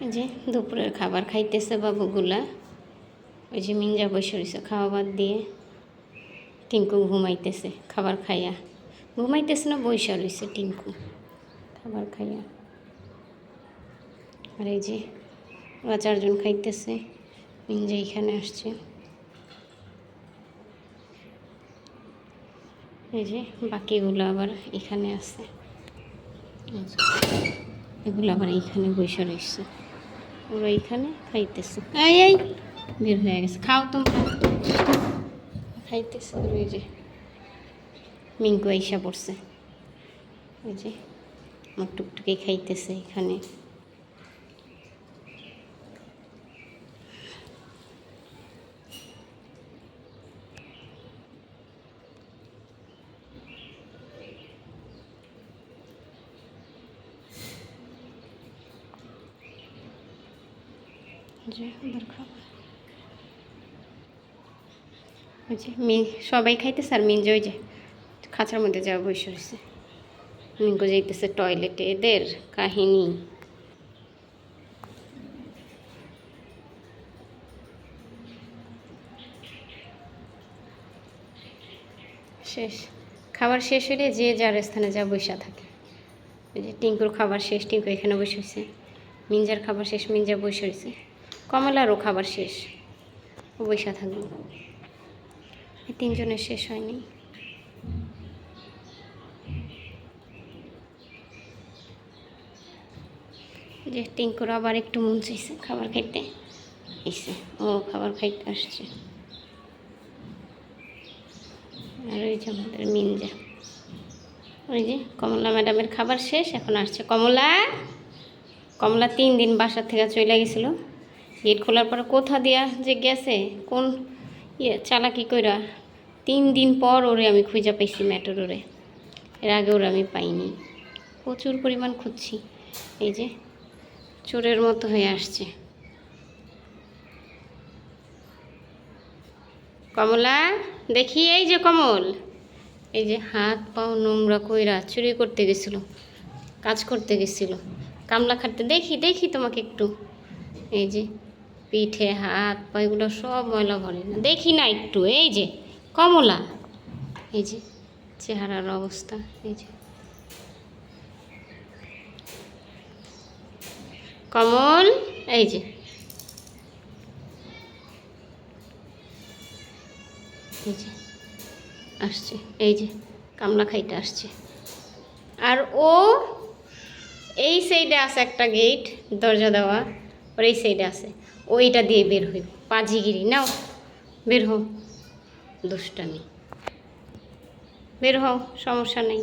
এই যে দুপুরের খাবার খাইতেছে বাবুগুলা। ওই যে মিঞ্জা বসে রয়েছে খাওয়া বাদ দিয়ে, টিঙ্কু ঘুমাইতেছে খাবার খাইয়া। ঘুমাইতেছে না, বৈশা রয়েছে টিঙ্কু খাবার খাইয়া। আর এই যে ওরা চারজন খাইতেছে, মিঞ্জা এখানে আসছে। এই যে বাকিগুলো আবার এখানে আছে, এগুলো আবার এইখানে বসে রয়েছে। ওরা এইখানে খাইতেছে। এই এই বের হয়ে গেছে, খাও তোমরা। খাইতেছে। ওই যে মিঙ্কু আইসা পড়ছে, ওই যে আমার টুকটুকি খাইতেছে এখানে। যে ওই যে সবাই খাইতেছে, আর মিঞ্জ ওই যে খাঁচার মধ্যে যাওয়া বসে রয়েছে। মিঙ্কু যাইতেছে টয়লেটে। এদের কাহিনী। শেষ খাবার শেষ হলে যে যার স্থানে যা বসে থাকে। ওই যে টিঙ্কুর খাবার শেষ, টিঙ্কু এখানে বসে হয়েছে। মিঞ্জার খাবার শেষ, মিঞ্জা বসে রয়েছে। কমলারও খাবার শেষ, ও বসে থাকবে। এই তিনজনের শেষ হয়নি। যে টিঙ্কুর আবার একটু মন চাইছে খাবার খাইতে, এসে ও খাবার খাইতে আসছে। আর ওই যে আমাদের মিঞ্জা, ওই যে কমলা ম্যাডামের খাবার শেষ, এখন আসছে কমলা। কমলা 3 দিন বাসার থেকে চলে গেছিল। গেট খোলার পরে কোথা দিয়া যে গেছে, কোন চালাকি কইরা 3 দিন পর ওরে আমি খুঁজে পাইছি ম্যাটোরে। এর আগে ওরে আমি পাইনি, প্রচুর পরিমাণ খুঁজছি। এই যে চোরের মতো হয়ে আসছে কমলা। দেখি এই যে কমল, এই যে হাত পাও নোংরা কইরা চুরি করতে গেছিল, কাজ করতে গেছিল, কামলা খাটতে। দেখি দেখি তোমাকে একটু, এই যে পিঠে হাত পা এগুলো সব ময়লা ভরে না, দেখি না একটু। এই যে কমলা, এই যে চেহারার অবস্থা। এই যে কমল, এই যে এই যে আসছে, এই যে কামলা খাইতে আসছে। আর ও এই সাইডে আছে একটা গেট, দরজা দেওয়া, ওর এই সাইডে আছে, ওইটা দিয়ে বের হইব। পাজিগিরি নাও, বের হও, দুষ্টামি, বের হও, সমস্যা নেই।